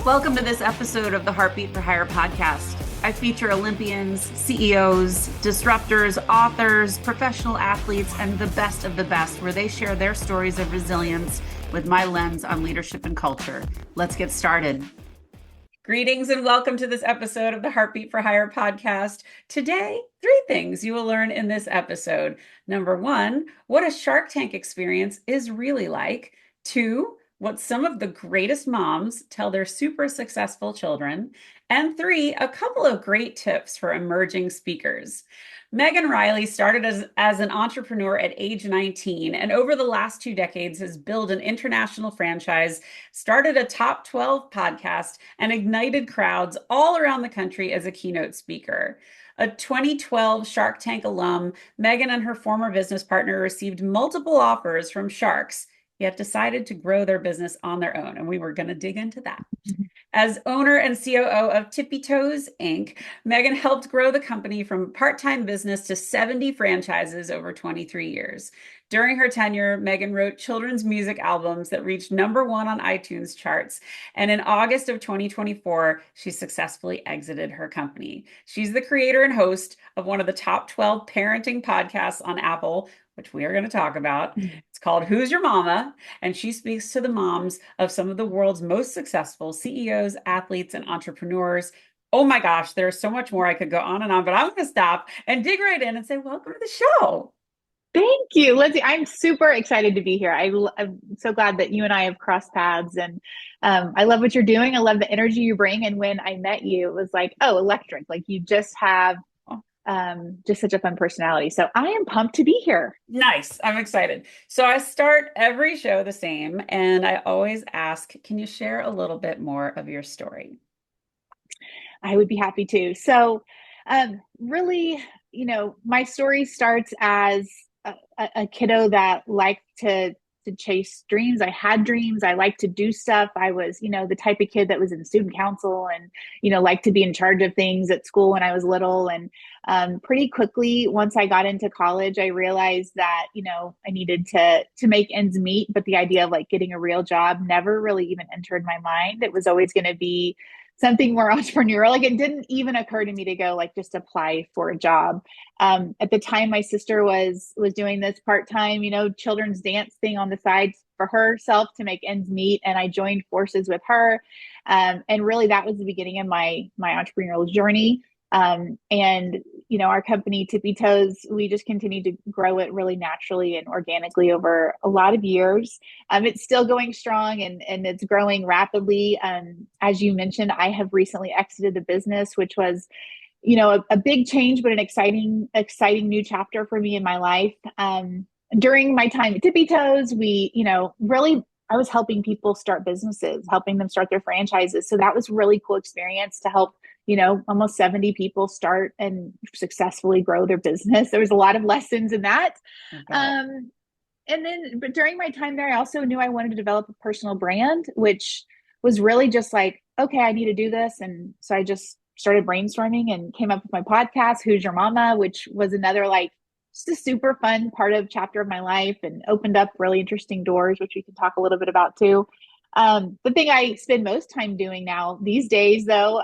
Welcome to this episode of the Heartbeat for Hire podcast. I feature Olympians, CEOs, disruptors, authors, professional athletes, and the best of the best, where they share their stories of resilience with my lens on leadership and culture. Let's get started. Greetings and welcome to this episode of the Heartbeat for Hire podcast. Today, 3 things you will learn in this episode. Number 1, what a Shark Tank experience is really like. 2, what some of the greatest moms tell their super successful children. And 3, a couple of great tips for emerging speakers. Megan Reilly started as an entrepreneur at age 19, and over the last 2 decades has built an international franchise, started a top 12 podcast, and ignited crowds all around the country as a keynote speaker. A 2012 Shark Tank alum, Megan and her former business partner received multiple offers from sharks, yet decided to grow their business on their own. And we were going to dig into that. As owner and COO of Tippi Toes, Inc., Megan helped grow the company from part-time business to 70 franchises over 23 years. During her tenure, Megan wrote children's music albums that reached #1 on iTunes charts. And in August of 2024, she successfully exited her company. She's the creator and host of one of the top 12 parenting podcasts on Apple, which we are going to talk about. It's called Who's Your Momma? And she speaks to the moms of some of the world's most successful CEOs, athletes, and entrepreneurs. Oh my gosh, there's so much more. I could go on and on, but I'm going to stop and dig right in and say, welcome to the show. Thank you, Lyndsay. I'm super excited to be here. I'm so glad that you and I have crossed paths, and I love what you're doing. I love the energy you bring. And when I met you, it was like, oh, electric. Like you just have just such a fun personality. So I am pumped to be here. Nice. I'm excited. So I start every show the same, and I always ask, can you share a little bit more of your story? I would be happy to. So really, my story starts as a kiddo that liked to chase dreams. I had dreams. I liked to do stuff. I was, the type of kid that was in student council and, liked to be in charge of things at school when I was little. And pretty quickly, once I got into college, I realized that, I needed to make ends meet. But the idea of like getting a real job never really even entered my mind. It was always going to be something more entrepreneurial. Like it didn't even occur to me to go like just apply for a job. At the time, my sister was doing this part-time, children's dance thing on the side for herself to make ends meet, and I joined forces with her. And really, that was the beginning of my entrepreneurial journey. And our company Tippi Toes, we just continued to grow it really naturally and organically over a lot of years. It's still going strong and it's growing rapidly. As you mentioned, I have recently exited the business, which was, a big change, but an exciting new chapter for me in my life. During my time at Tippi Toes, we, really I was helping people start businesses, helping them start their franchises. So that was a really cool experience to help, almost 70 people start and successfully grow their business. There was a lot of lessons in that. Okay. But during my time there, I also knew I wanted to develop a personal brand, which was really just like, okay, I need to do this. And so I just started brainstorming and came up with my podcast, Who's Your Momma, which was another like just a super fun chapter of my life and opened up really interesting doors, which we can talk a little bit about too. The thing I spend most time doing now these days, though,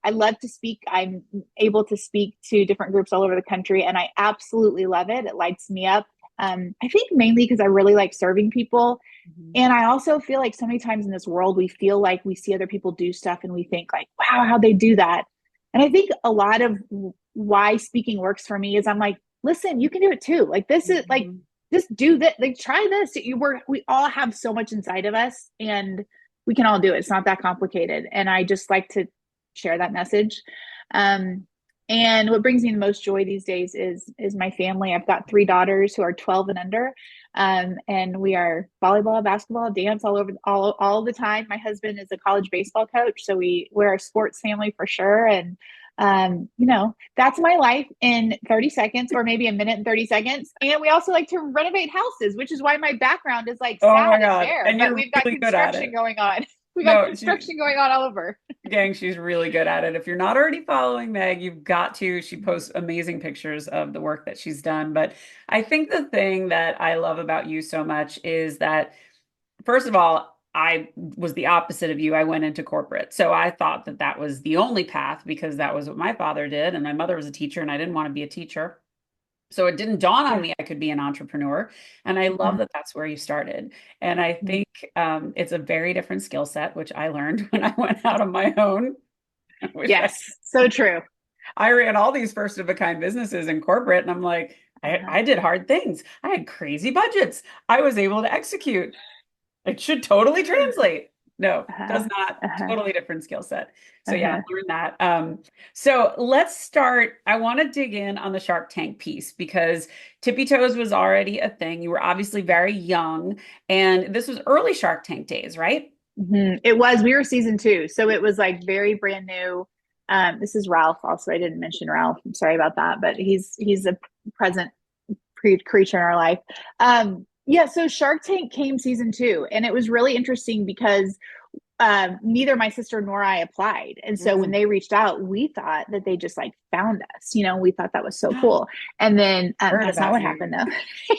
I love to speak. I'm able to speak to different groups all over the country, and I absolutely love it. It lights me up. I think mainly because I really like serving people. Mm-hmm. And I also feel like so many times in this world, we feel like we see other people do stuff and we think like, wow, how'd they do that? And I think a lot of why speaking works for me is I'm like, listen, you can do it too. Like this is like, just do that. Like try this. We all have so much inside of us and we can all do it. It's not that complicated. And I just like to share that message. And what brings me the most joy these days is my family. I've got 3 daughters who are 12 and under. And we are volleyball, basketball, dance all the time. My husband is a college baseball coach. So we're a sports family for sure. And that's my life in 30 seconds or maybe a minute and 30 seconds. And we also like to renovate houses, which is why my background is like sad and bare. And but we've got really construction going on. We got construction going on all over. Gang, she's really good at it. If you're not already following Meg, you've got to. She posts amazing pictures of the work that she's done. But I think the thing that I love about you so much is that, first of all, I was the opposite of you. I went into corporate. So I thought that that was the only path because that was what my father did. And my mother was a teacher and I didn't want to be a teacher. So it didn't dawn on Yeah. me I could be an entrepreneur. And I love Mhm. that that's where you started. And I think it's a very different skill set, which I learned when I went out on my own. I wish I Yes, so true. I ran all these first of a kind businesses in corporate, and I'm like, Uh-huh. I did hard things. I had crazy budgets. I was able to execute. It should totally translate. No, Uh-huh. does not. Uh-huh. Totally different skill set. So yeah, Uh-huh. learn that. So let's start. I want to dig in on the Shark Tank piece because Tippy Toes was already a thing. You were obviously very young, and this was early Shark Tank days, right? It was, we were season two, so it was like very brand new. This is Ralph. Also, I didn't mention Ralph. I'm sorry about that, but he's a present creature in our life. Yeah, so Shark Tank came season two, and it was really interesting because neither my sister nor I applied. And so when Mm. they reached out, we thought that they just like found us. We thought that was so cool. And then Heard that's not about what you. happened though.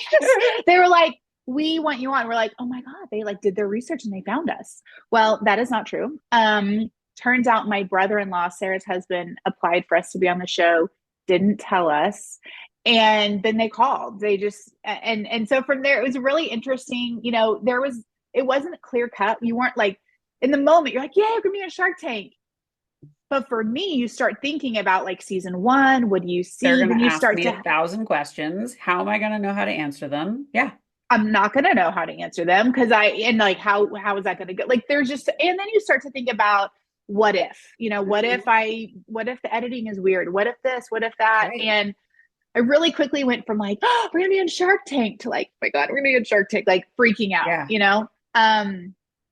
They were like, we want you on. We're like, oh my God, they like did their research and they found us. Well, that is not true. Turns out my brother-in-law, Sarah's husband, applied for us to be on the show, didn't tell us. And then they called. They just and so from there, it was really interesting. It wasn't clear cut. You weren't like in the moment, you're like, yeah, you're gonna be on Shark Tank. But for me, you start thinking about like season one, what do you They're see? going Then to you ask start me to, 1,000 questions. How am I going to know how to answer them? Yeah. I'm not gonna know how to answer them because and like how is that gonna go? Like there's just and then you start to think about what if, Mhm. what if the editing is weird? What if this, what if That's that? right. And I really quickly went from like, oh, we're gonna be on Shark Tank to like, oh my God, we're gonna be on Shark Tank, like freaking Yeah. out.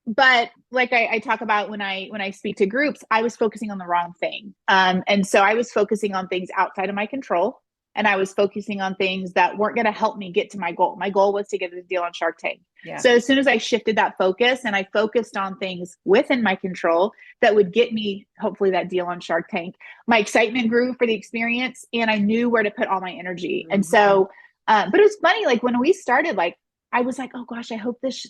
But like I talk about when I speak to groups, I was focusing on the wrong thing. And so I was focusing on things outside of my control. And I was focusing on things that weren't going to help me get to my goal. My goal was to get a deal on Shark Tank. Yeah. So as soon as I shifted that focus and I focused on things within my control that would get me hopefully that deal on Shark Tank, my excitement grew for the experience and I knew where to put all my energy. And Mhm. so, but it was funny, like when we started, like I was like, oh gosh, I hope this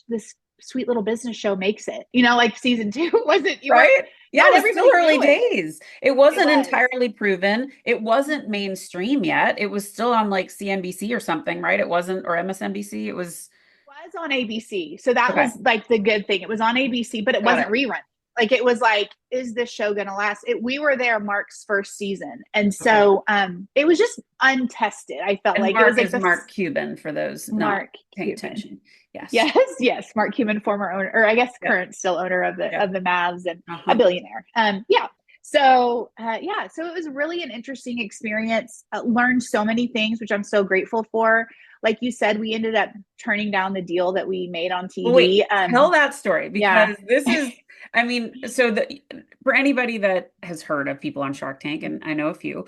sweet little business show makes it. Like season two wasn't, you weren't, Right? Yeah, it not was still everybody early knew it. days. It It wasn't was. entirely proven. It wasn't Mm-hmm. mainstream yet. It was still on like CNBC or something, right? It wasn't, or MSNBC. It was, Was on ABC. So that okay, was like the good thing. It was on ABC, but it got wasn't it. rerun. Like it was like, is this show gonna last? We were there Mark's first season. And Okay. so it was just untested. I felt And like it was Mark like is the Mark Cuban for those not Mark paying Cuban. attention. Yes. Yes, yes. Mark Cuban, former owner, or I guess Yep. current still owner of the Yep. Mavs and a Uh-huh. billionaire. Yeah. So yeah, so it was really an interesting experience. Learned so many things, which I'm so grateful for. Like you said, we ended up turning down the deal that we made on Well, wait, TV. tell that story Yeah. because this is, I mean, for anybody that has heard of people on Shark Tank, and I know a few,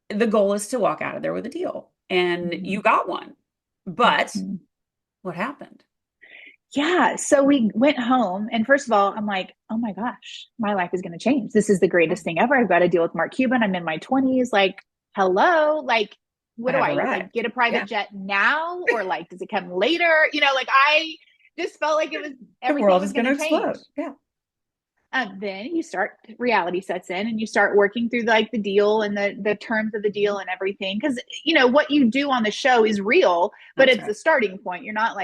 the goal is to walk out of there with a deal, and you Mhm. got one. But Mhm. what happened? Yeah. So we went home, and first of all, I'm like, oh my gosh, my life is going to change. This is the Yeah, greatest thing ever. I've got to deal with Mark Cuban. I'm in my 20s. Like, hello. Like, I what do have I like arrived. get a private Yeah, jet now, or like does it come later? Like I just felt like it was the everything world was is going going to to change. explode. Yeah, Then you start reality sets in and you start working through like the deal and the terms of the deal and everything because what you do on the show is real, but that's it's right. the starting point. You're not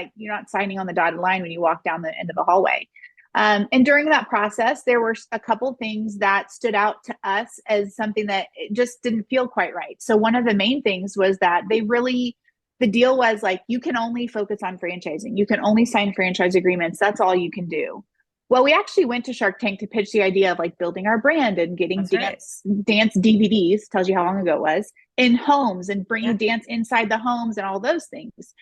signing on the dotted line when you walk down the end of the hallway. And during that process there were a couple things that stood out to us as something that just didn't feel quite right. So one of the main things was that the deal was like you can only focus on franchising, you can only sign franchise agreements, that's all you can do. Well, we actually went to Shark Tank to pitch the idea of like building our brand and getting That's right. dance DVDs, tells you how long ago it was, in homes and bringing Yeah. dance inside the homes and all those things.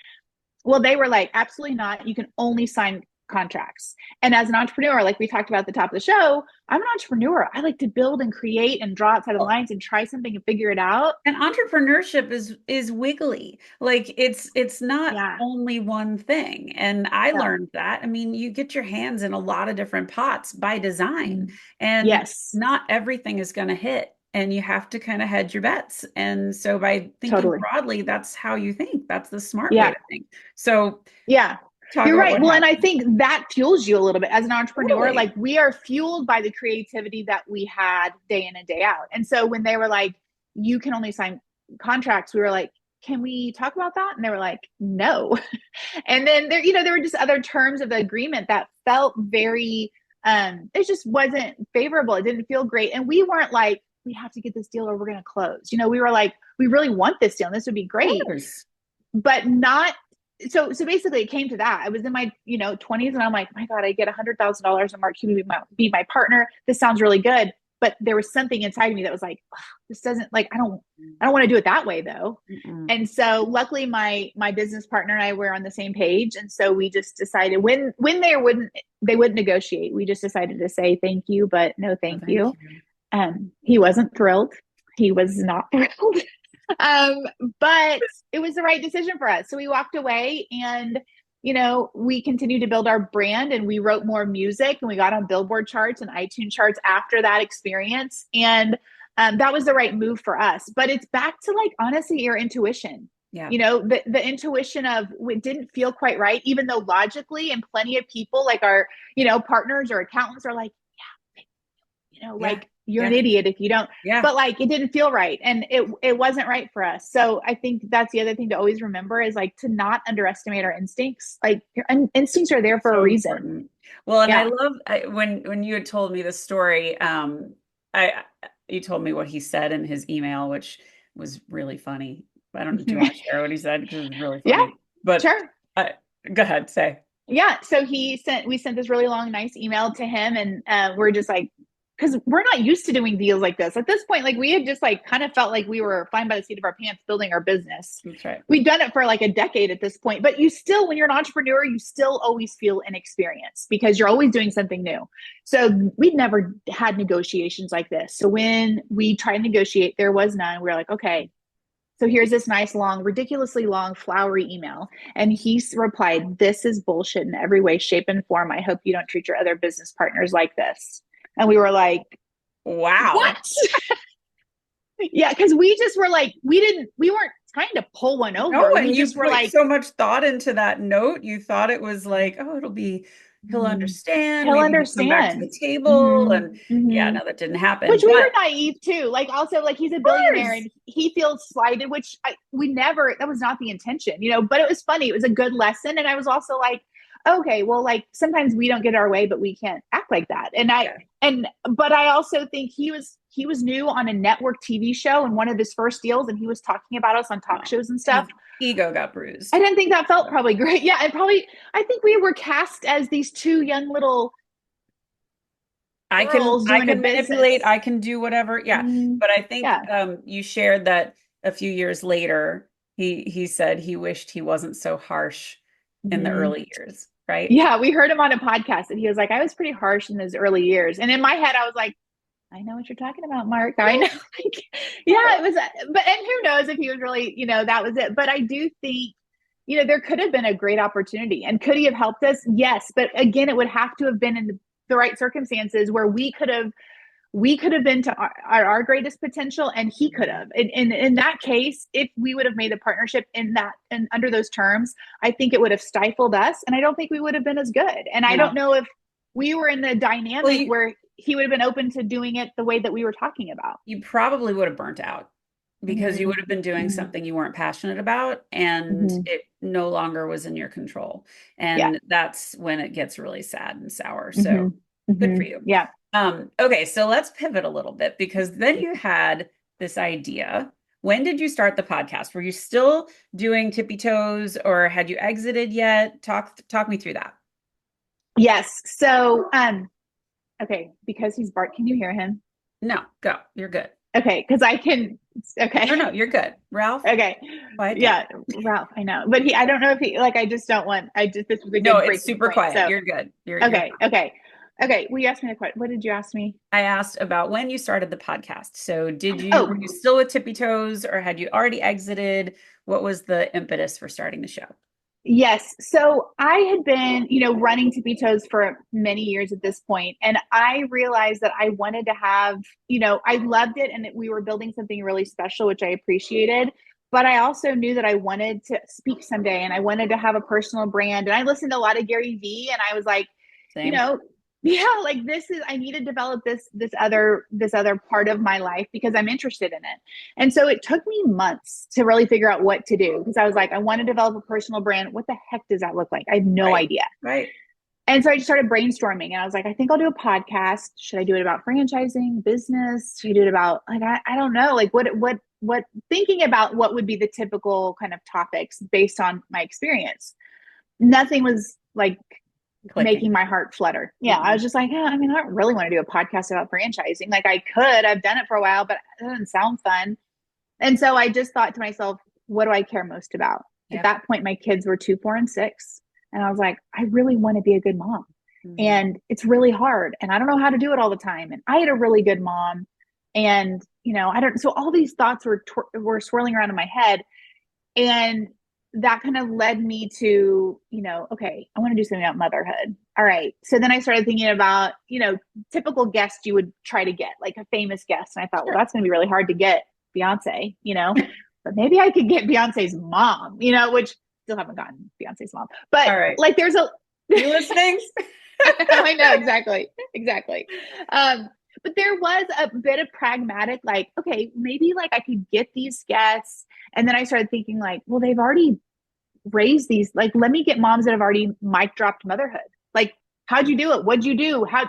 Well, they were like, absolutely not. You can only sign contracts. And as an entrepreneur, like we talked about at the top of the show, I'm an entrepreneur. I like to build and create and draw outside of the Well, lines and try something and figure it out. and entrepreneurship is wiggly. Like it's not Yeah. only one thing. And I No. learned that. I mean, you get your hands in a lot of different pots by design, Mm. and Yes, not everything is going to hit. And you have to kind of hedge your bets. And so by thinking totally. broadly, that's how you think. That's the smart way Yeah. to think. So Yeah. Talk You're about right. what Well, and I happened. think that fuels you a little bit as an entrepreneur. Totally. Like we are fueled by the creativity that we had day in and day out. And so when they were like, you can only sign contracts, we were like, can we talk about that? And they were like, no. And then there, there were just other terms of the agreement that felt very, it just wasn't favorable. It didn't feel great. And we weren't like, we have to get this deal or we're going to close. We were like, we really want this deal and this would be Of great, course. but not. So basically it came to that. I was in my, 20s and I'm like, my God, I get $100,000 and Mark Cuban be my partner. This sounds really good. But there was something inside of me that was like, oh, this doesn't like, I don't want to do it that way though. Mm-mm. And so luckily my business partner and I were on the same page. And so we just decided when they wouldn't negotiate. We just decided to say, thank you, but no, thank you. He wasn't thrilled. He was not thrilled. But it was the right decision for us. So we walked away and, we continued to build our brand and we wrote more music and we got on Billboard charts and iTunes charts after that experience. And that was the right move for us. But it's back to like, honestly, your intuition. Yeah. The intuition of it didn't feel quite right, even though logically and plenty of people like our, partners or accountants are like, yeah, like you're an idiot if you don't, but like, it didn't feel right. And it wasn't right for us. So I think that's the other thing to always remember is like to not underestimate our instincts. Like your instincts are there for a reason. Important. Well, and I love when you had told me the story, you told me what he said in his email, which was really funny. I don't know, do you want to share what he said? Because it was really funny. Yeah, but sure. Go ahead, say. Yeah. So we sent this really long, nice email to him and we're just like, because we're not used to doing deals like this. At this point, like we had just like kind of felt like we were flying by the seat of our pants building our business. That's right. We'd done it for like a decade at this point, but you still, when you're an entrepreneur, you still always feel inexperienced because you're always doing something new. So we'd never had negotiations like this. So when we tried to negotiate, there was none. We were like, okay, so here's this nice long, ridiculously long, flowery email. And he replied, this is bullshit in every way, shape, and form. I hope you don't treat your other business partners like this. And we were like, wow. What? Yeah, because we just were like, we weren't trying to pull one over. No, and we you just were put like so much thought into that note. You thought it was like, oh, he'll understand. He'll Maybe he'll come back to understand. the table. And yeah, no, that didn't happen. Which we were naive too. Like also like he's a billionaire and he feels slighted, which that was not the intention, but it was funny. It was a good lesson. And I was also like, okay, well, like sometimes we don't get our way, but we can't act like that. But I also think he was new on a network TV show and one of his first deals. And he was talking about us on talk shows and stuff. His ego got bruised. I didn't think that felt probably great. Yeah. And I think we were cast as these two young little I can manipulate, I can do whatever. Yeah. But I think you shared that a few years later, he said he wished he wasn't so harsh in the early years. Right. Yeah. We heard him on a podcast and he was like, I was pretty harsh in those early years. And in my head, I was like, I know what you're talking about, Mark. I know. Yeah, it was, and who knows if he was really, that was it. But I do think, there could have been a great opportunity and could he have helped us? Yes. But again, it would have to have been in the right circumstances where we could have been to our greatest potential and he could have. In that case, if we would have made the partnership and under those terms, I think it would have stifled us and I don't think we would have been as good. And I don't know if we were in the dynamic where he would have been open to doing it the way that we were talking about. You probably would have burnt out because you would have been doing something you weren't passionate about and it no longer was in your control. And that's when it gets really sad and sour. So good for you. Yeah. Okay, so let's pivot a little bit because then you had this idea. When did you start the podcast? Were you still doing Tippi Toes or had you exited yet? Talk me through that. Yes. So, okay, because he's Bart, can you hear him? No, go. You're good. Okay, because I can. Okay. No, you're good. Ralph? Okay. Yeah, Ralph, I know. But I don't know if he, like, I just don't want, this was a good No, it's super quiet. So, you're good. Okay. Well, you asked me the question. What did you ask me? I asked about when you started the podcast. So were you still with Tippi Toes or had you already exited? What was the impetus for starting the show? Yes. So I had been, running Tippi Toes for many years at this point. And I realized that I wanted to have, I loved it and we were building something really special, which I appreciated. but I also knew that I wanted to speak someday and I wanted to have a personal brand. And I listened to a lot of Gary Vee, and I was like, you Same. know, yeah, like I need to develop this other part of my life because I'm interested in it. And so it took me months to really figure out what to do, because I was like, I want to develop a personal brand. What the heck does that look like? I have no Right. idea. Right. And so I just started brainstorming, and I was like, I think I'll do a podcast. Should I do it about franchising, business? Should I do it about, like, I don't know, like what, thinking about what would be the typical kind of topics based on my experience. Nothing was like Clicking. making my heart flutter. Yeah. I was just like, yeah, I mean, I don't really want to do a podcast about franchising. Like, I've done it for a while, but it doesn't sound fun. And so I just thought to myself, what do I care most about? At Yeah. that point, my kids were 2, 4, and 6. And I was like, I really want to be a good mom. Mhm. And it's really hard. And I don't know how to do it all the time. And I had a really good mom. And, so all these thoughts were swirling around in my head. And that kind of led me to, okay, I want to do something about motherhood. All right. So then I started thinking about, typical guests you would try to get, like a famous guest. And I thought, well, Sure. that's going to be really hard to get Beyonce, but maybe I could get Beyonce's mom, which still haven't gotten Beyonce's mom. But All right. like there's a You listening? I know exactly. Exactly. But there was a bit of pragmatic, like, okay, maybe like I could get these guests. And then I started thinking, like, well, they've already raised these, like, let me get moms that have already mic dropped motherhood. Like, how'd you do it? What'd you do? How,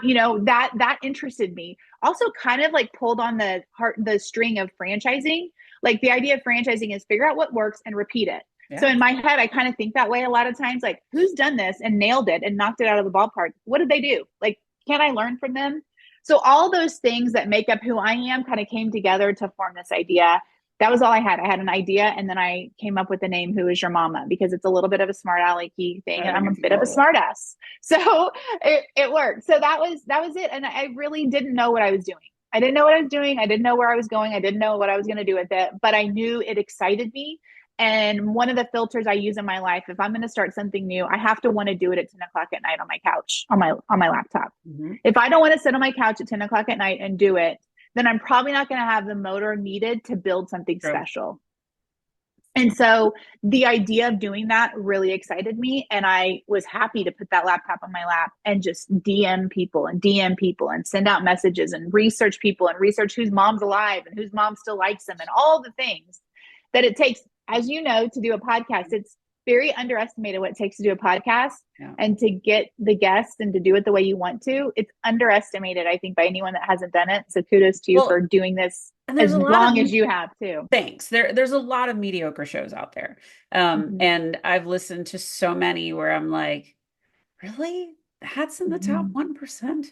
that interested me. Also kind of like pulled on the string of franchising. Like, the idea of franchising is figure out what works and repeat it. So Yeah. in my head, I kind of think that way a lot of times, like, who's done this and nailed it and knocked it out of the ballpark? What did they do? Like, can I learn from them? So all those things that make up who I am kind of came together to form this idea. That was all I had. I had an idea, and then I came up with the name "Who Is Your Mama?" because it's a little bit of a smart alecky thing, I and think I'm a it's bit of a adorable. smart ass. So it worked. So that was it. And I really didn't know what I was doing. I didn't know what I was doing. I didn't know where I was going. I didn't know what I was going to do with it, but I knew it excited me. And one of the filters I use in my life, if I'm going to start something new, I have to want to do it at 10 o'clock at night on my couch, on my laptop. Mm-hmm. If I don't want to sit on my couch at 10 o'clock at night and do it, then I'm probably not going to have the motor needed to build something True. special. And so the idea of doing that really excited me. And I was happy to put that laptop on my lap and just DM people and send out messages and research people and research whose mom's alive and whose mom still likes them and all the things that it takes, as you know, to do a podcast. It's very underestimated what it takes to do a podcast. Yeah. And to get the guests and to do it the way you want to. It's underestimated, I think, by anyone that hasn't done it. So kudos to you for doing this and there's as a lot long of as you have too. Thanks. There's a lot of mediocre shows out there. And I've listened to so many where I'm like, really? That's in the top 1%?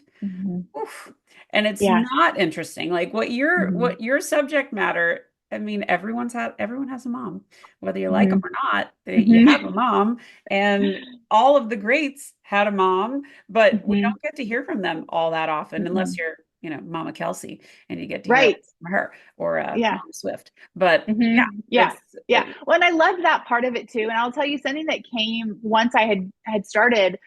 Oof. And it's Yeah. not interesting. Like what Mhm. your subject matter, I mean, everyone has a mom, whether you like them Mhm. or not, you Mhm. have a mom, and all of the greats had a mom, but we Mhm. don't get to hear from them all that often unless Mhm. you're, Mama Kelsey, and you get to hear Right. from her, or Yeah. Mom Swift. But yeah, Yeah. Yeah. Well, and I loved that part of it too. And I'll tell you something that came once I had started.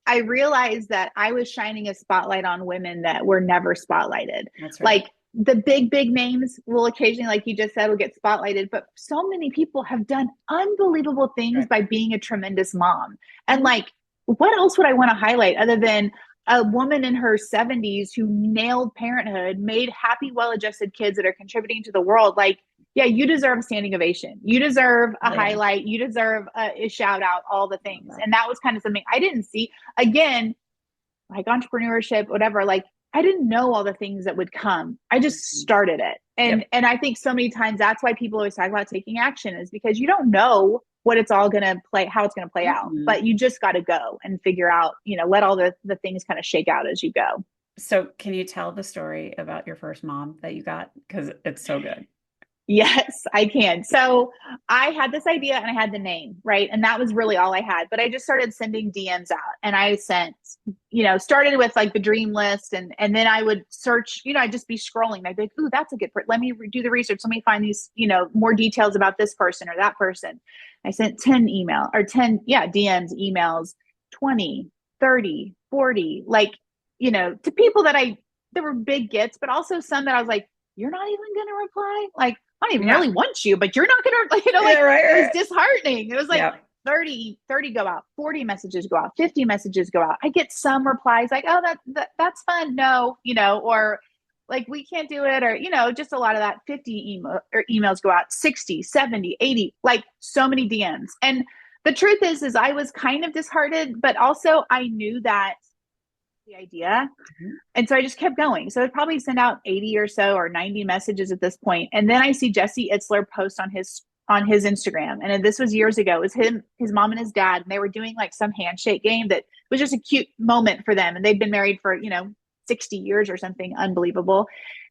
I realized that I was shining a spotlight on women that were never spotlighted. that's right. Like, the big names will occasionally, like you just said, will get spotlighted, but so many people have done unbelievable things Right. by being a tremendous mom. And Mhm. like, what else would I want to highlight other than a woman in her 70s who nailed parenthood, made happy, well-adjusted kids that are contributing to the world? Like, yeah, you deserve a standing ovation. You deserve a Oh, yeah. highlight. You deserve a shout out, all the Love things. that. And that was kind of something I didn't see. Again, like entrepreneurship, whatever, like I didn't know all the things that would come. I just started it. Yep. And I think so many times that's why people always talk about taking action, is because you don't know what it's all going to play, how it's going to play out, Mhm. but you just got to go and figure out, let all the things kind of shake out as you go. So can you tell the story about your first mom that you got? Because it's so good. Yes, I can. So I had this idea and I had the name, right? And that was really all I had. But I just started sending DMs out, and I sent, started with like the dream list, and then I would search, I'd just be scrolling. I'd be like, ooh, that's a good let me do the research. Let me find these, more details about this person or that person. I sent 10 DMs, emails, 20, 30, 40, like, to people that there were big gets, but also some that I was like, you're not even going to reply? Like, I don't even really want you, but you're not going to, it was disheartening. It was like 30 go out, 40 messages go out, 50 messages go out. I get some replies like, oh, that's fun. No, or like, we can't do it. Or, just a lot of that 50 emails go out, 60, 70, 80, like so many DMs. And the truth is I was kind of disheartened, but also I knew that the idea. And so I just kept going. So I'd probably send out 80 or so or 90 messages at this point. And then I see Jesse Itzler post on his Instagram. And this was years ago. It was his mom and his dad. And they were doing like some handshake game that was just a cute moment for them. And they'd been married for, 60 years or something unbelievable.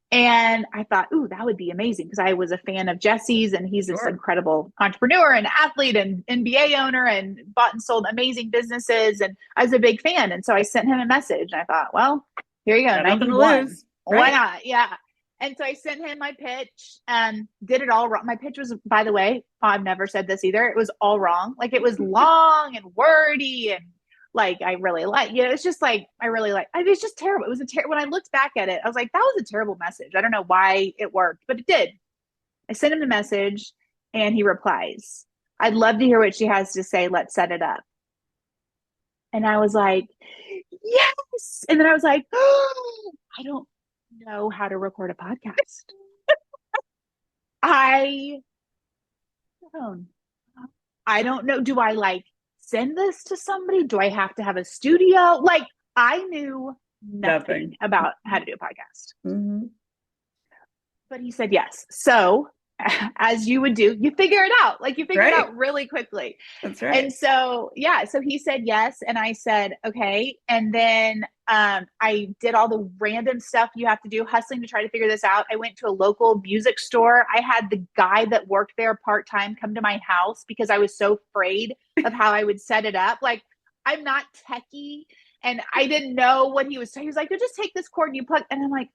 And I thought, ooh, that would be amazing, because I was a fan of Jesse's, and he's this incredible entrepreneur and athlete and NBA owner and bought and sold amazing businesses. And I was a big fan. And so I sent him a message, and I thought, well, here you go. 91. Why not? Yeah. And so I sent him my pitch and did it all wrong. My pitch was, by the way, I've never said this either, it was all wrong. Like, it was long and wordy, and like, I really like, it's just like, I really like, it was just terrible. It was when I looked back at it, I was like, that was a terrible message. I don't know why it worked, but it did. I sent him the message and he replies, I'd love to hear what she has to say. Let's set it up. And I was like, yes. And then I was like, oh, I don't know how to record a podcast. I don't know. Do I like send this to somebody? Do I have to have a studio? Like, I knew nothing about how to do a podcast. Mm-hmm. But he said yes. So as you would do, you figure it out. Like, you figure it out really quickly. That's right. And so, so he said yes. And I said, okay. And then I did all the random stuff you have to do, hustling to try to figure this out. I went to a local music store. I had the guy that worked there part-time come to my house because I was so afraid of how I would set it up. Like, I'm not techie, and I didn't know what he was saying. He was like, just take this cord and you plug. And I'm like,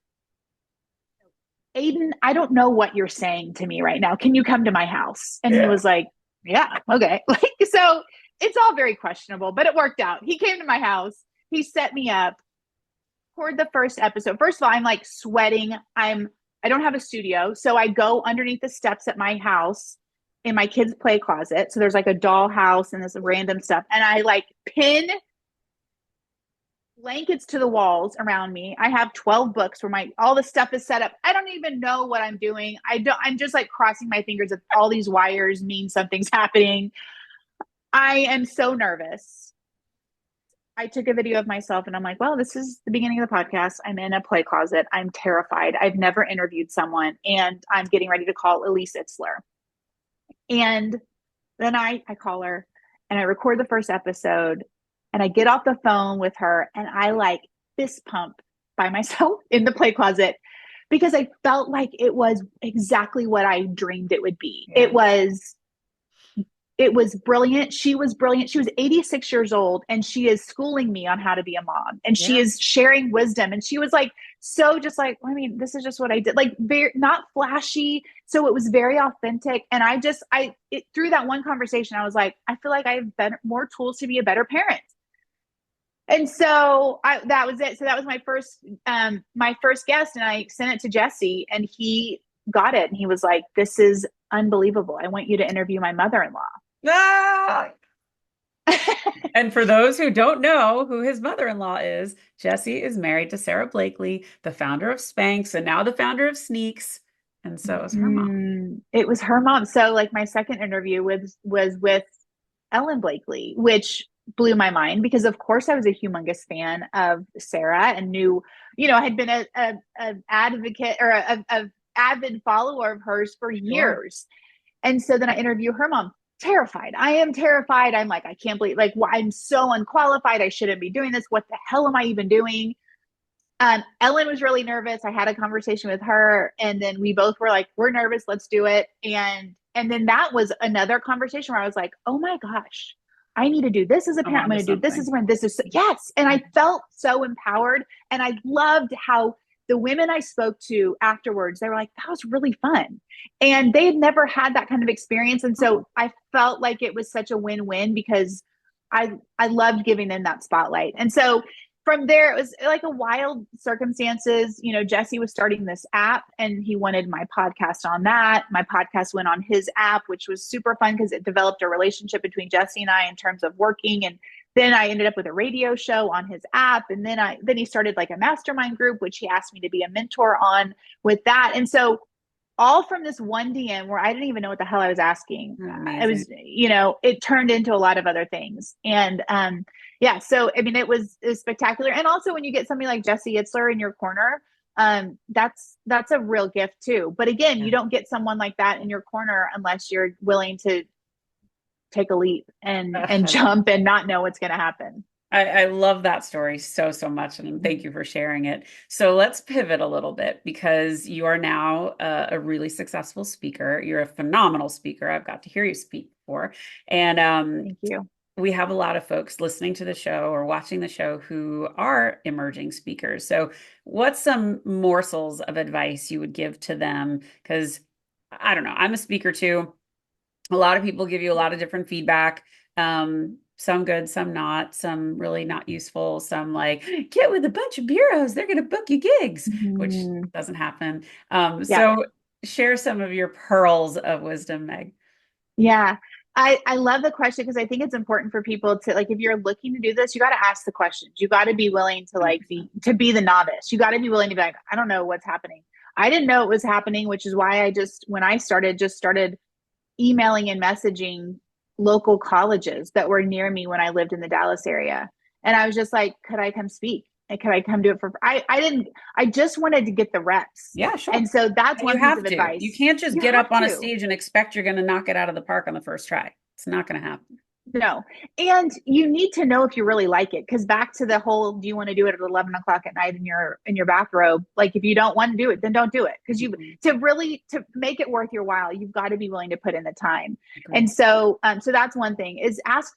Aiden, I don't know what you're saying to me right now. Can you come to my house? And he was like, yeah, okay. Like, so it's all very questionable, but it worked out. He came to my house. He set me up, recorded the first episode. First of all, I'm like sweating. I don't have a studio. So I go underneath the steps at my house in my kids' play closet. So there's like a doll house and this random stuff. And I like pin blankets to the walls around me. I have 12 books where all the stuff is set up. I don't even know what I'm doing. I'm just like crossing my fingers that all these wires mean something's happening. I am so nervous. I took a video of myself and I'm like, well, this is the beginning of the podcast. I'm in a play closet. I'm terrified. I've never interviewed someone, and I'm getting ready to call Elise Itzler. And then I call her and I record the first episode. And I get off the phone with her and I like fist pump by myself in the play closet, because I felt like it was exactly what I dreamed it would be. Yeah. It was brilliant. She was brilliant. She was 86 years old, and she is schooling me on how to be a mom, and she is sharing wisdom. And she was like, so just like, I mean, this is just what I did, like, very not flashy. So it was very authentic. And through that one conversation, I was like, I feel like I have more tools to be a better parent. And so that was it. So that was my first guest, and I sent it to Jesse, and he got it. And he was like, this is unbelievable. I want you to interview my mother-in-law. Ah! And for those who don't know who his mother-in-law is, Jesse is married to Sarah Blakely, the founder of Spanx and now the founder of Sneaks. And so it was her mom. It was her mom. So like my second interview was with Ellen Blakely, which blew my mind, because of course I was a humongous fan of Sarah and knew, I had been an advocate or a avid follower of hers for years. And so then I interview her mom. Terrified. I am terrified. I'm like, I can't believe, like, I'm so unqualified. I shouldn't be doing this. What the hell am I even doing? Ellen was really nervous. I had a conversation with her, and then we both were like, we're nervous. Let's do it. And then that was another conversation where I was like, oh my gosh, I need to do this as a parent. I'm going to do this as when this is, yes. And I felt so empowered. And I loved how the women I spoke to afterwards, they were like, that was really fun. And they had never had that kind of experience. And so I felt like it was such a win-win, because I loved giving them that spotlight. And so from there, it was like a wild circumstances. Jesse was starting this app and he wanted my podcast on that. My podcast went on his app, which was super fun because it developed a relationship between Jesse and I in terms of working. And then I ended up with a radio show on his app. And then he started like a mastermind group, which he asked me to be a mentor on with that. And so all from this one DM where I didn't even know what the hell I was asking. Amazing. I was, it turned into a lot of other things. And yeah, so I mean, it was spectacular. And also when you get somebody like Jesse Itzler in your corner, that's a real gift too. But again, you don't get someone like that in your corner unless you're willing to take a leap and jump and not know what's going to happen. I love that story so much, and thank you for sharing it. So let's pivot a little bit because you are now a really successful speaker. You're a phenomenal speaker. I've got to hear you speak before. And thank you. We have a lot of folks listening to the show or watching the show who are emerging speakers. So what's some morsels of advice you would give to them? Because I don't know, I'm a speaker too. A lot of people give you a lot of different feedback. Some good, some not, some really not useful, some like, get with a bunch of bureaus, they're going to book you gigs, which doesn't happen. So share some of your pearls of wisdom, Meg. Yeah. I love the question because I think it's important for people to, like, if you're looking to do this, you got to ask the questions. You got to be willing to be the novice. You got to be willing to be like, I don't know what's happening. I didn't know it was happening, which is why when I started emailing and messaging local colleges that were near me when I lived in the Dallas area. And I was just like, could I come speak? And could I come do it I just wanted to get the reps. Yeah, sure. And so that's one piece of advice. You can't just get up on a stage and expect you're going to knock it out of the park on the first try. It's not going to happen. No. And you need to know if you really like it. Cause back to the whole, do you want to do it at 11 o'clock at night in your bathrobe? Like, if you don't want to do it, then don't do it. Cause to make it worth your while, you've got to be willing to put in the time. Okay. And so that's one thing is ask,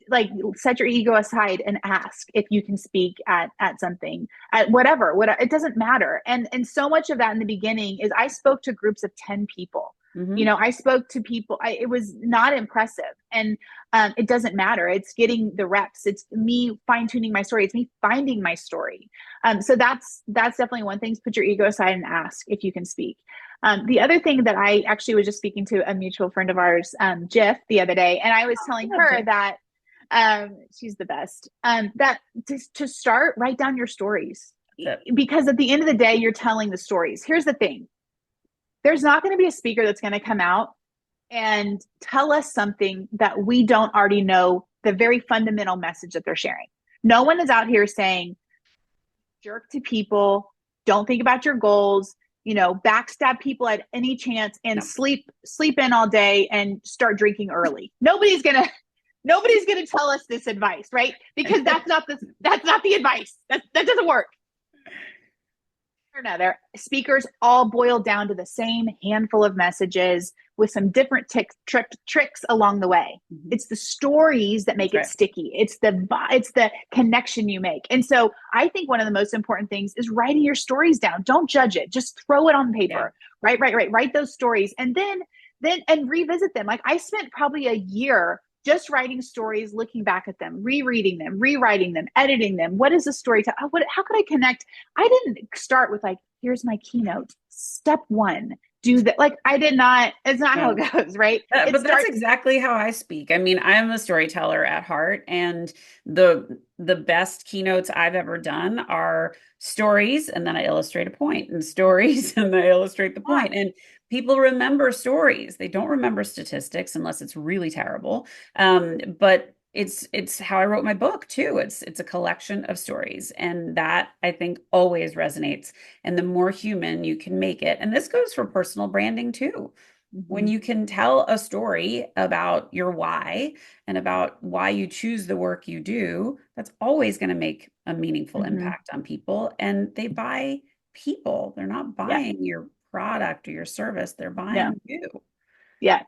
like, set your ego aside and ask if you can speak at something, at whatever, it doesn't matter. And so much of that in the beginning is I spoke to groups of 10 people. Mm-hmm. I spoke to people. It was not impressive. And it doesn't matter. It's getting the reps. It's me fine tuning my story. It's me finding my story. So that's definitely one thing. Put your ego aside and ask if you can speak. The other thing that I actually was just speaking to a mutual friend of ours, Jiff, the other day, and I was telling her that she's the best, that to start, write down your stories, because at the end of the day, you're telling the stories. Here's the thing. There's not going to be a speaker that's going to come out and tell us something that we don't already know, the very fundamental message that they're sharing. No one is out here saying, jerk to people, don't think about your goals, backstab people at any chance, and sleep in all day and start drinking early. Nobody's going to tell us this advice, right? Because that's not the advice. That doesn't work. Another, speakers all boil down to the same handful of messages with some different tricks along the way. Mm-hmm. It's the stories that make it sticky. It's the connection you make. And so I think one of the most important things is writing your stories down. Don't judge it. Just throw it on paper. Yeah. Write those stories and then revisit them. Like, I spent probably a year just writing stories, looking back at them, rereading them, rewriting them, editing them. What is the story? How could I connect? I didn't start with like, here's my keynote. Step 1, do that. Like, I did not, it's not how it goes, right? But that's exactly how I speak. I mean, I'm a storyteller at heart, and the best keynotes I've ever done are stories, and then I illustrate a point, and stories, and I illustrate the point. And people remember stories. They don't remember statistics unless it's really terrible. But it's how I wrote my book too. It's a collection of stories, and that I think always resonates. And the more human you can make it, and this goes for personal branding too. Mm-hmm. When you can tell a story about your why and about why you choose the work you do, that's always going to make a meaningful impact on people. And they buy people. They're not buying your product or your service. They're buying you. Yeah,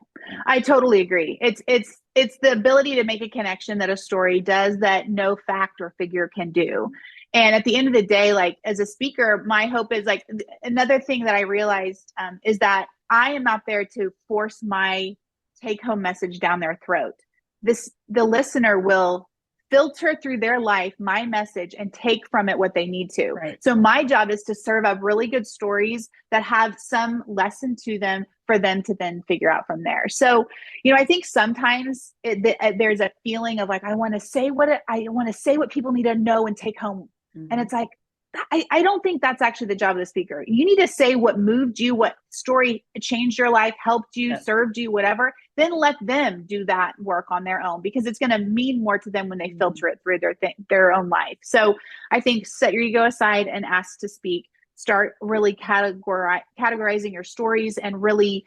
I totally agree. It's the ability to make a connection that a story does that no fact or figure can do. And at the end of the day, like, as a speaker, my hope is, like, another thing that I realized is that I am out there to force my take home message down their throat. The listener will filter through their life, my message, and take from it what they need to. Right. So my job is to serve up really good stories that have some lesson to them for them to then figure out from there. So, I think sometimes there's a feeling of like, I want to say what people need to know and take home. Mm-hmm. And it's like, I don't think that's actually the job of the speaker. You need to say what moved you, what story changed your life, helped you, served you, whatever. Then let them do that work on their own, because it's going to mean more to them when they filter it through their own life. So I think set your ego aside and ask to speak. Start really categorizing your stories, and really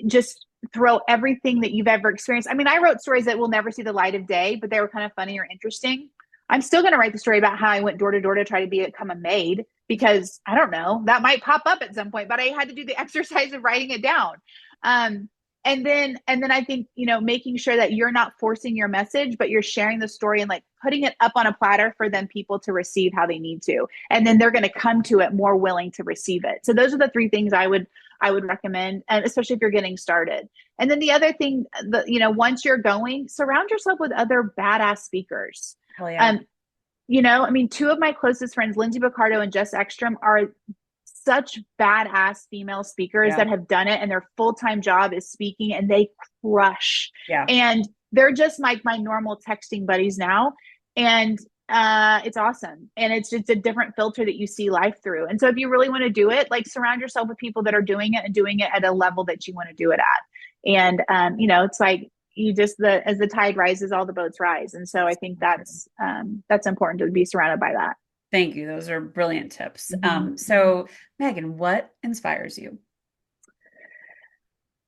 just throw everything that you've ever experienced. I mean, I wrote stories that will never see the light of day, but they were kind of funny or interesting. I'm still going to write the story about how I went door to door to try to become a maid, because I don't know, that might pop up at some point, but I had to do the exercise of writing it down. And then I think, making sure that you're not forcing your message, but you're sharing the story and like putting it up on a platter for them people to receive how they need to. And then they're going to come to it more willing to receive it. So those are the 3 things I would recommend, and especially if you're getting started. And then the other thing, once you're going, surround yourself with other badass speakers. Hell yeah. 2 of my closest friends, Lyndsay Dowd and Jess Ekstrom, are such badass female speakers that have done it, and their full-time job is speaking, and they crush. Yeah. And they're just like my normal texting buddies now. And it's awesome. And it's just a different filter that you see life through. And so if you really want to do it, like, surround yourself with people that are doing it and doing it at a level that you want to do it at. And, it's like, as the tide rises, all the boats rise. And so I think that's important, to be surrounded by that. Thank you. Those are brilliant tips. Mm-hmm. So Megan, what inspires you?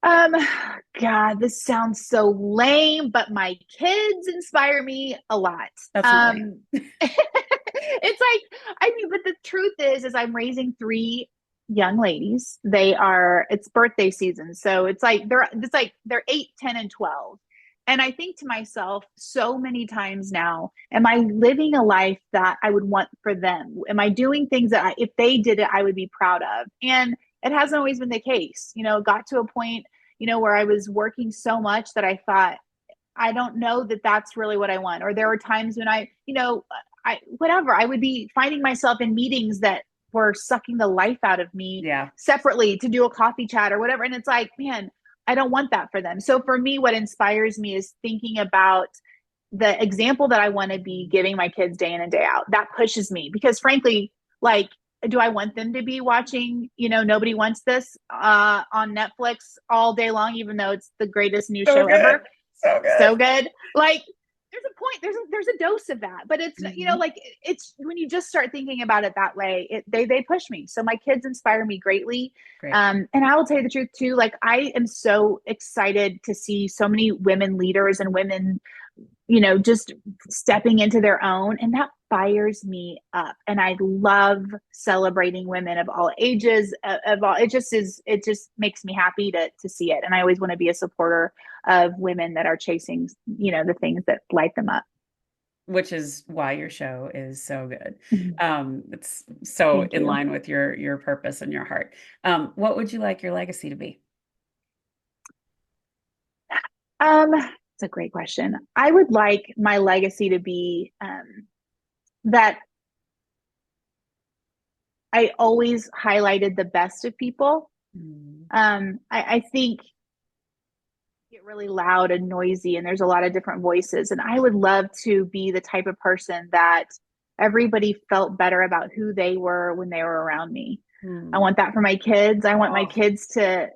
God, this sounds so lame, but my kids inspire me a lot. That's not lame. It's like, but the truth is I'm raising 3 young ladies. It's birthday season. So it's like, they're 8, 10, and 12. And I think to myself so many times now, am I living a life that I would want for them? Am I doing things that if they did it, I would be proud of? And it hasn't always been the case. It got to a point, where I was working so much that I thought, I don't know that that's really what I want. Or there were times when I would be finding myself in meetings that were sucking the life out of me separately to do a coffee chat or whatever. And it's like, man, I don't want that for them. So for me, what inspires me is thinking about the example that I want to be giving my kids day in and day out. That pushes me, because frankly, like, do I want them to be watching, Nobody Wants This on Netflix all day long, even though it's the greatest new show ever? So good. Like, there's a point, there's a dose of that, but it's, it's when you just start thinking about it that way, they push me. So my kids inspire me greatly. Great. And I will tell you the truth too. Like, I am so excited to see so many women leaders and women, just stepping into their own, and that fires me up. And I love celebrating women of all ages, it just makes me happy to see it. And I always want to be a supporter of women that are chasing, the things that light them up. Which is why your show is so good. Mm-hmm. It's so in line with your purpose and your heart. What would you like your legacy to be? It's a great question. I would like my legacy to be that I always highlighted the best of people. I think get really loud and noisy, and there's a lot of different voices. And I would love to be the type of person that everybody felt better about who they were when they were around me. I want that for my kids. I want my kids to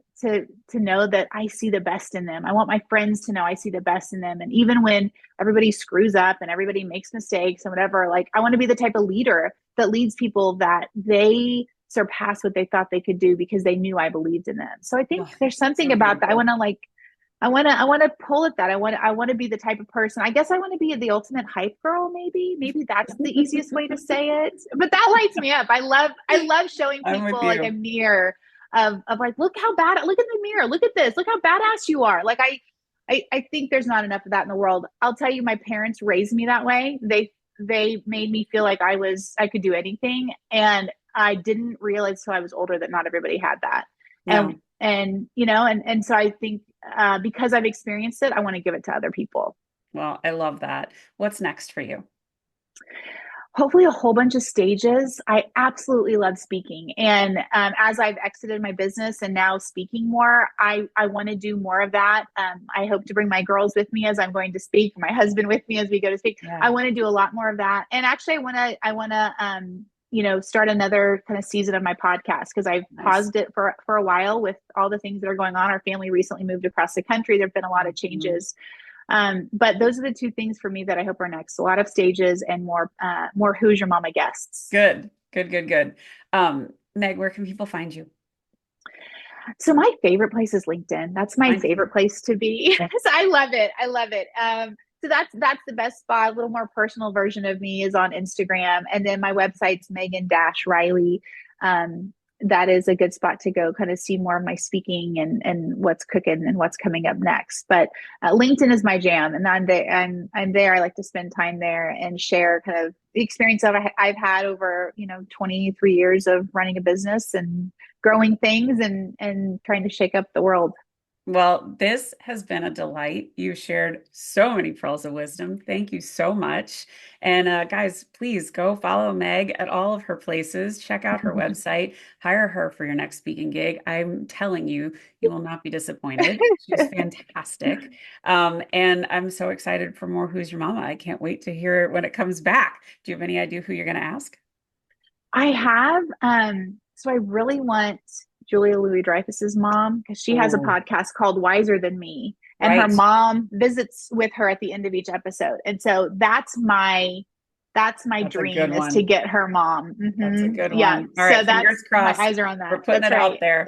know that I see the best in them. I want my friends to know I see the best in them. And even when everybody screws up and everybody makes mistakes and whatever, like, I want to be the type of leader that leads people that they surpass what they thought they could do because they knew I believed in them. So I think there's something about that. I want to pull at that. I want to be the type of person. I guess I want to be the ultimate hype girl. Maybe that's the easiest way to say it, but that lights me up. I love showing people like a mirror of like, look in the mirror, look at this, look how badass you are. Like, I think there's not enough of that in the world. I'll tell you, my parents raised me that way. They made me feel like I could do anything. And I didn't realize till I was older that not everybody had that. Yeah. And so I think, because I've experienced it, I want to give it to other people. Well, I love that. What's next for you? Hopefully a whole bunch of stages. I absolutely love speaking. And as I've exited my business and now speaking more, I want to do more of that. I hope to bring my girls with me as I'm going to speak, my husband with me as we go to speak. Yeah. I want to do a lot more of that. And actually I want to start another kind of season of my podcast because I've paused it for a while with all the things that are going on. Our family recently moved across the country. There've been a lot of changes. But those are the two things for me that I hope are next. A lot of stages and more Who's Your Mama guests. Good. Meg, where can people find you? So my favorite place is LinkedIn. That's my favorite place to be. So I love it. So that's the best spot. A little more personal version of me is on Instagram. And then my website's Megan-Reilly. That is a good spot to go kind of see more of my speaking and what's cooking and what's coming up next. But LinkedIn is my jam, and I'm there. I like to spend time there and share kind of the experience I've had over 23 years of running a business and growing things and trying to shake up the world. Well, this has been a delight. You shared so many pearls of wisdom. Thank you so much. And guys, please go follow Meg at all of her places. Check out her website. Hire her for your next speaking gig. I'm telling you, you will not be disappointed. She's fantastic. And I'm so excited for more Who's Your Mama. I can't wait to hear it when it comes back. Do you have any idea who you're going to ask? I have. So I really want Julia Louis-Dreyfus's mom, because she has a podcast called Wiser Than Me, and her mom visits with her at the end of each episode. And so that's my dream, is to get her mom. Mm-hmm. That's a good one. Yeah. All right. So fingers crossed. My eyes are on that. We're putting it out there.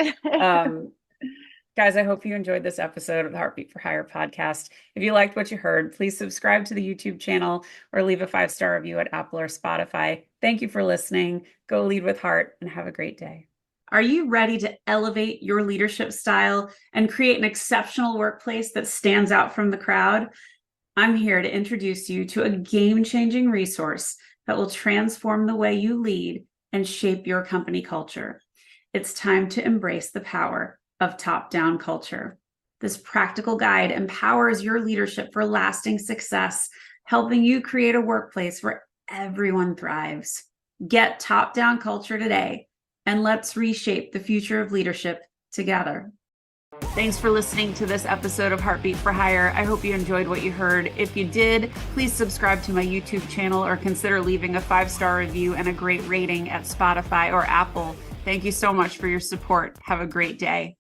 Guys, I hope you enjoyed this episode of the Heartbeat for Hire podcast. If you liked what you heard, please subscribe to the YouTube channel or leave a 5-star review at Apple or Spotify. Thank you for listening. Go lead with heart and have a great day. Are you ready to elevate your leadership style and create an exceptional workplace that stands out from the crowd? I'm here to introduce you to a game-changing resource that will transform the way you lead and shape your company culture. It's time to embrace the power of top-down culture. This practical guide empowers your leadership for lasting success, helping you create a workplace where everyone thrives. Get top-down culture today, and let's reshape the future of leadership together. Thanks for listening to this episode of Heartbeat for Hire. I hope you enjoyed what you heard. If you did, please subscribe to my YouTube channel or consider leaving a 5-star review and a great rating at Spotify or Apple. Thank you so much for your support. Have a great day.